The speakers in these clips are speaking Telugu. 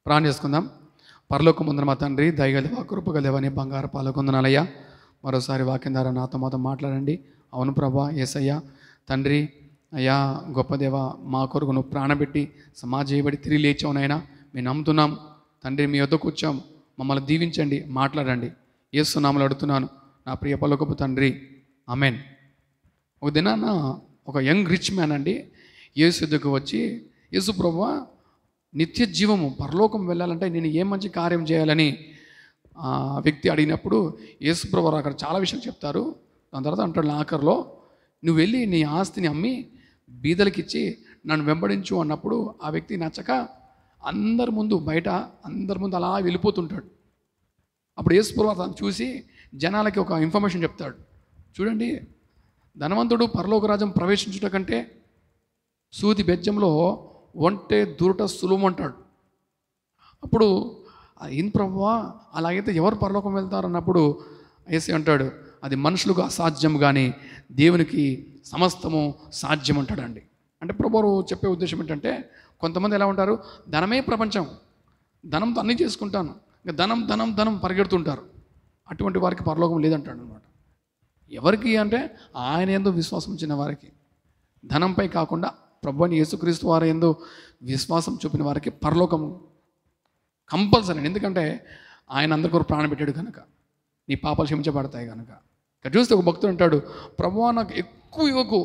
ప్రార్థన చేసుకుందాం. పరలోకమందున మా తండ్రి, దయగలివా, కృపగలివా, నీ బంగారు పాలకొందనాలయ్యా. మరోసారి వాక్యం ద్వారా నాతో మాతో మాట్లాడండి. అవును ప్రభా, యేసయ్యా తండ్రి, అయ్యా గొప్ప దేవ, మా కొరకు నువ్వు ప్రాణపెట్టి సమాజ చేయబడి తిరిగి లేచావునైనా మేము నమ్ముతున్నాం తండ్రి. మీ వద్దకు వచ్చాం, మమ్మల్ని దీవించండి, మాట్లాడండి. యేసు నామములో అడుగుతున్నాను నా ప్రియ పరలోకపు తండ్రి, ఆమేన్. ఒక దినాన ఒక యంగ్ రిచ్ మ్యాన్ అండి యేసు వద్దకు వచ్చి, యేసు ప్రభువా, నిత్య జీవము పరలోకం వెళ్ళాలంటే నేను ఏ మంచి కార్యం చేయాలని ఆ వ్యక్తి అడిగినప్పుడు యేసు ప్రభువు అక్కడ చాలా విషయాలు చెప్తారు. దాని తర్వాత అంటాడు ఆఖరిలో, నువ్వు వెళ్ళి నీ ఆస్తిని అమ్మి బీదలకి ఇచ్చి నన్ను వెంబడించు అన్నప్పుడు ఆ వ్యక్తి నచ్చక అందరి ముందు బయట అందరి ముందు అలా వెళ్ళిపోతుంటాడు. అప్పుడు యేసు ప్రభువు తను చూసి జనాలకి ఒక ఇన్ఫర్మేషన్ చెప్తాడు. చూడండి, ధనవంతుడు పరలోక రాజ్యం ప్రవేశించుట కంటే సూది బెజ్జంలో ఒంటే దూరట సులువు అంటాడు. అప్పుడు ఏం ప్రభువా, అలాగైతే ఎవరు పరలోకం వెళ్తారు అన్నప్పుడు యేసు అంటాడు, అది మనుషులకు అసాధ్యం కానీ దేవునికి సమస్తము సాధ్యం అంటాడండి. అంటే ప్రభువు చెప్పే ఉద్దేశం ఏంటంటే, కొంతమంది ఎలా ఉంటారు, ధనమే ప్రపంచం, ధనంతో అన్నీ చేసుకుంటాను, ఇంకా ధనం ధనం ధనం పరిగెడుతుంటారు. అటువంటి వారికి పరలోకం లేదంటాడు అనమాట. ఎవరికి అంటే ఆయన యందు విశ్వాసం ఉంచిన వారికి, ధనంపై కాకుండా ప్రభువుని యేసుక్రీస్తు వారి యందు విశ్వాసం చూపిన వారికి పరలోకం కంపల్సరీ. ఎందుకంటే ఆయన అందరి కొరకు ప్రాణం పెట్టాడు కనుక, నీ పాపాలు క్షమించబడతాయి కనుక. ఇక్కడ చూస్తే ఒక భక్తుడు అంటాడు, ప్రభువా నాకు ఎక్కువ ఇవ్వకు,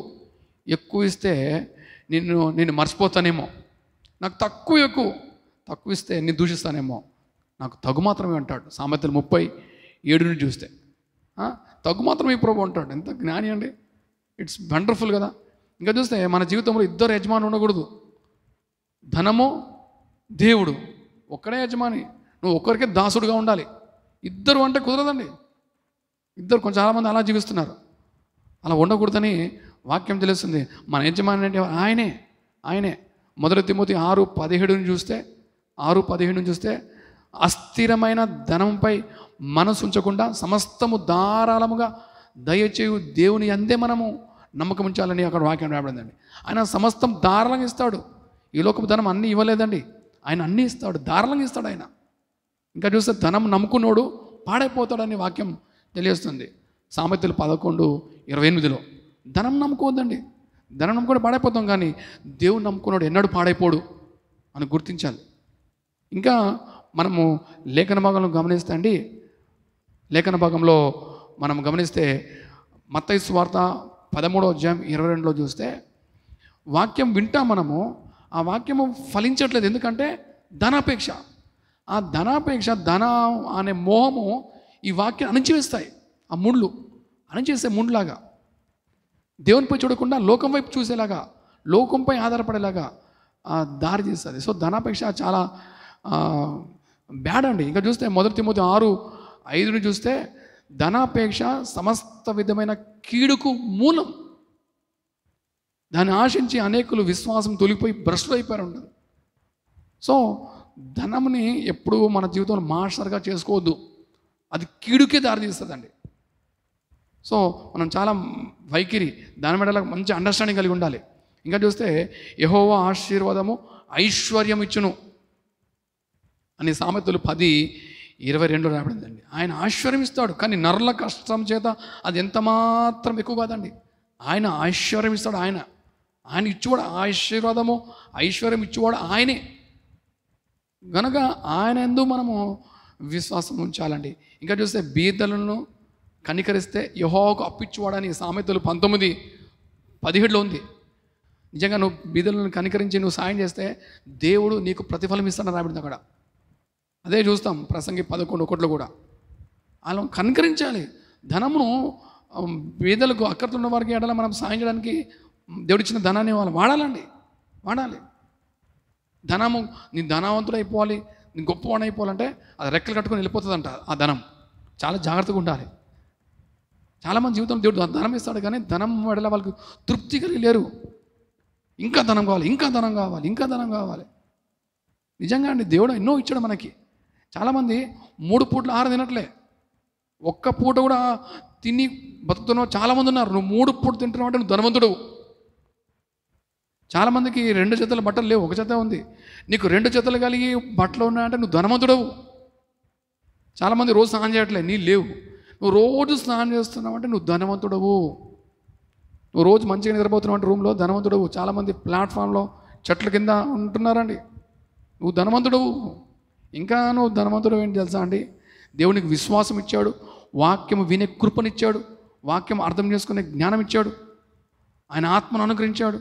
ఎక్కువ ఇస్తే నిన్ను మర్చిపోతానేమో, నాకు తక్కువ ఇస్తే నేను దూషిస్తానేమో, నాకు తగు మాత్రమే అంటాడు. సామెతలు 37 చూస్తే తగు మాత్రమే ప్రభు అంటాడు. ఎంత జ్ఞాని అండి, ఇట్స్ వండర్ఫుల్ కదా. ఇంకా చూస్తే మన జీవితంలో ఇద్దరు యజమాని ఉండకూడదు, ధనము దేవుడు ఒక్కడే యజమాని, నువ్వు ఒక్కరికే దాసుడుగా ఉండాలి. ఇద్దరు అంటే కుదరదండి. ఇద్దరు కొంచెం చాలామంది అలా జీవిస్తున్నారు, అలా ఉండకూడదని వాక్యం తెలుస్తుంది. మన యజమాని అంటే ఆయనే. 1 తిమోతి 6:17 చూస్తే అస్థిరమైన ధనంపై మనసు ఉంచకుండా సమస్తము ధారాళముగా దయచేయు దేవుని అందే మనము నమ్మకం ఉంచాలని అక్కడ వాక్యం రాబడిందండి. ఆయన సమస్తం ధారాళంగా ఇస్తాడు. ఈ లోకపు ధనం అన్నీ ఇవ్వలేదండి, ఆయన అన్నీ ఇస్తాడు, ధారాళంగా ఇస్తాడు ఆయన. ఇంకా చూస్తే ధనం నమ్ముకున్నోడు పాడైపోతాడని వాక్యం తెలియస్తుంది. సామెతలు 11:28 ధనం నమ్ముకోవద్దండి, ధనం నమ్ముకొని పాడైపోతాం, కానీ దేవుని నమ్ముకున్నాడు ఎన్నడూ పాడైపోడు అని గుర్తించాలి. ఇంకా మనము లేఖన భాగంలో గమనిస్తే అండి, లేఖన భాగంలో మనం గమనిస్తే మత్తయి సువార్త 13:22 చూస్తే వాక్యం వింటాం మనము, ఆ వాక్యము ఫలించట్లేదు. ఎందుకంటే ధనాపేక్ష, ఆ ధనాపేక్ష, ధన అనే మోహము ఈ వాక్యం అణిచివేస్తాయి. ఆ ముళ్ళు అణిచేసే ముండ్లాగా దేవునిపై చూడకుండా లోకం వైపు చూసేలాగా, లోకంపై ఆధారపడేలాగా దారి చేస్తుంది. సో ధనాపేక్ష చాలా బ్యాడ్ అండి. ఇంకా చూస్తే 1 తిమోతి 6:5 చూస్తే ధనాపేక్ష సమస్త విధమైన కీడుకు మూలం, దాన్ని ఆశించి అనేకులు విశ్వాసం తొలిగిపోయి భ్రష్టులు అయిపోయారు ఉండదు. సో ధనంని ఎప్పుడూ మన జీవితంలో మాస్టర్గా చేసుకోవద్దు, అది కీడుకే దారి తీస్తుందండి. సో మనం చాలా వైఖరి దాని మీద మంచి అండర్స్టాండింగ్ కలిగి ఉండాలి. ఇంకా చూస్తే యెహోవా ఆశీర్వాదము ఐశ్వర్యం ఇచ్చును అని సామెతలు 10:22 రాబడిందండి. ఆయన ఐశ్వర్యం ఇస్తాడు, కానీ నరుల కష్టం చేత అది ఎంత మాత్రం ఎక్కువ కాదండి. ఆయన ఐశ్వర్యం ఇస్తాడు, ఆయన ఇచ్చేవాడు ఆశీర్వాదము ఐశ్వర్యం ఇచ్చేవాడు ఆయనే గనక ఆయన యందు మనము విశ్వాసం ఉంచాలండి. ఇంకా చూస్తే బీదలను కనికరిస్తే యెహోవాకు అప్పిచ్చువాడని సామెతలు 19:17 ఉంది. నిజంగా నువ్వు బీదలను కనికరించి నువ్వు సాయం చేస్తే దేవుడు నీకు ప్రతిఫలం ఇస్తాడని రాబడింది అక్కడ. అదే చూస్తాం ప్రసంగి 11:1 కూడా. అలా కనికరించాలి. ధనమును బీదలకు అక్కర్లో ఉన్న వారికి ఎడల మనం సాయం చేయడానికి దేవుడిచ్చిన ధనాన్ని వాళ్ళు వాడాలి. ధనము నీ ధనవంతుడు అయిపోవాలి, నీ గొప్పవాడు అయిపోవాలంటే అది రెక్కలు కట్టుకొని వెళ్ళిపోతుందంట. ఆ ధనం చాలా జాగ్రత్తగా ఉండాలి. చాలామంది జీవితంలో దేవుడు ధనం ఇస్తాడు, కానీ ధనం ఎడల వాళ్ళకి తృప్తి కలిగి లేరు. ఇంకా ధనం కావాలి. నిజంగా అండి, దేవుడు ఎన్నో ఇచ్చాడు మనకి. చాలామంది 3 పూట్ల ఆహారం తినట్లే, ఒక్క పూట కూడా తిని బతుకుతున్నావు చాలామంది ఉన్నారు. నువ్వు 3 పూట తింటున్నావు అంటే నువ్వు ధనవంతుడు. చాలామందికి 2 జతల బట్టలు లేవు, ఒక జత ఉంది. నీకు 2 జతలు కలిగి బట్టలు ఉన్నాయంటే నువ్వు ధనవంతుడవు. చాలామంది రోజు స్నానం చేయట్లేదు, నీళ్ళు లేవు. నువ్వు రోజు స్నానం చేస్తున్నావు అంటే నువ్వు ధనవంతుడవు. నువ్వు రోజు మంచిగా నిద్రపోతున్నావు అంటే రూమ్లో ధనవంతుడవు. చాలామంది ప్లాట్ఫామ్లో చెట్ల కింద ఉంటున్నారండి, నువ్వు ధనవంతుడవు. ఇంకా నువ్వు ధనవంతుడు ఏంటి తెలుసా అండి? దేవునికి విశ్వాసం ఇచ్చాడు, వాక్యం వినే కృపనిచ్చాడు, వాక్యం అర్థం చేసుకునే జ్ఞానం ఇచ్చాడు, ఆయన ఆత్మను అనుగ్రహించాడు.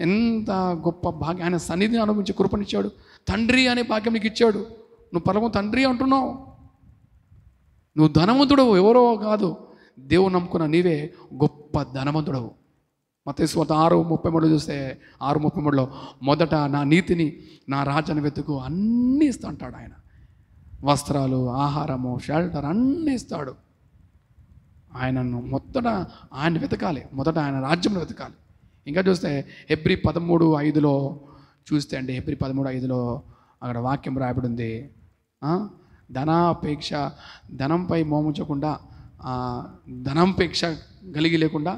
ఎంత గొప్ప భాగ్యం! ఆయన సన్నిధిని అనుభవించే కృపనిచ్చాడు. తండ్రి అనే భాగ్యం నీకు ఇచ్చాడు. నువ్వు పరమ తండ్రి అంటున్నావు. నువ్వు ధనవంతుడవు, ఎవరో కాదు, దేవుని నమ్ముకున్న నీవే గొప్ప ధనవంతుడవు. మత్తయి సువార్త 6:33 చూస్తే 6:33లో మొదట నా నీతిని, నా రాజ్యాన్ని వెతుకు, అన్నీ ఇస్తా అంటాడు ఆయన. వస్త్రాలు, ఆహారము, షెల్టర్ అన్నీ ఇస్తాడు. ఆయనను ఆయన వెతకాలి, మొదట ఆయన రాజ్యంలో వెతకాలి. ఇంకా చూస్తే హెబ్రీ 13:5లో చూస్తే అండి, హెబ్రీ 13:5లో అక్కడ వాక్యం రాయబడి ఉంది, ధనాపేక్ష, ధనంపై మోముంచకుండా, ధనాపేక్ష కలిగి లేకుండా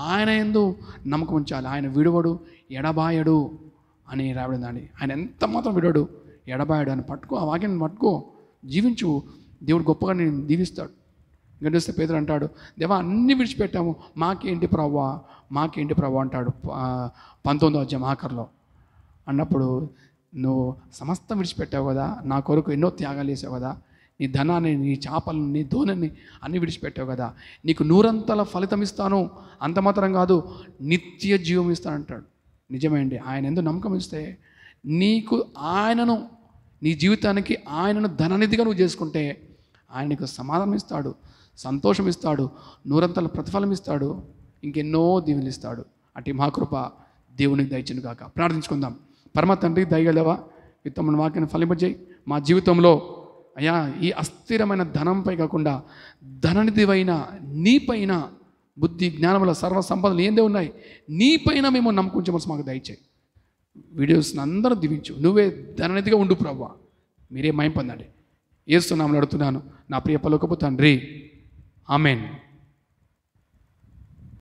ఆయన యందు నమ్మకం ఉంచాలి. ఆయన విడువడు, ఎడబాయడు అని రాబడిందండి. ఆయన ఎంత మాత్రం విడవడు, ఎడబాయడు అని పట్టుకో, ఆ వాక్యాన్ని పట్టుకో, జీవించు. దేవుడు గొప్పగా నేను దీవిస్తాడు. ఇంకా చూస్తే పేతురు అంటాడు, దేవా అన్నీ విడిచిపెట్టాము, మాకేంటి ప్రభువా అంటాడు 19వ అధ్యాయం ఆఖరిలో. అన్నప్పుడు నువ్వు సమస్తం విడిచిపెట్టావు కదా, నా కొరకు ఎన్నో త్యాగాలు చేసావు కదా, నీ ధనాన్ని, నీ చేపలను, నీ ధోనిని అన్నీ విడిచిపెట్టావు కదా, నీకు 100 ఫలితం ఇస్తాను, అంత మాత్రం కాదు నిత్య జీవం ఇస్తాను అంటాడు. నిజమే అండి. ఆయన ఎందుకు నమ్మకం ఇస్తే నీకు ఆయనను, నీ జీవితానికి ఆయనను ధననిధిగా నువ్వు చేసుకుంటే ఆయన నీకు సమాధానం ఇస్తాడు, సంతోషం ఇస్తాడు, 100 ప్రతిఫలం ఇస్తాడు, ఇంకెన్నో దీవెనలు ఇస్తాడు. అటు మహాకృప దేవునికి దయచేయును గాక. ప్రార్థించుకుందాం. పరమ తండ్రి, దయగలవా, విత్తమున వాక్యాన్ని ఫలింపజేయి. మా జీవితంలో అయ్యా ఈ అస్థిరమైన ధనంపై కాకుండా ధననిధివైన నీపైన బుద్ధి, జ్ఞానముల సర్వ సంపదలు ఏందే ఉన్నాయి, నీపైన మేము నమ్మకుంచమని మాకు దయచేయి. వీడియోస్ని అందరూ దీవించు. నువ్వే ధననిధిగా ఉండు ప్రభువా, మీరే మహిమ పొందండి. యేసు నామములో అడుగుతున్నాను నా ప్రియ పరలోకపు తండ్రి, ఆమేన్.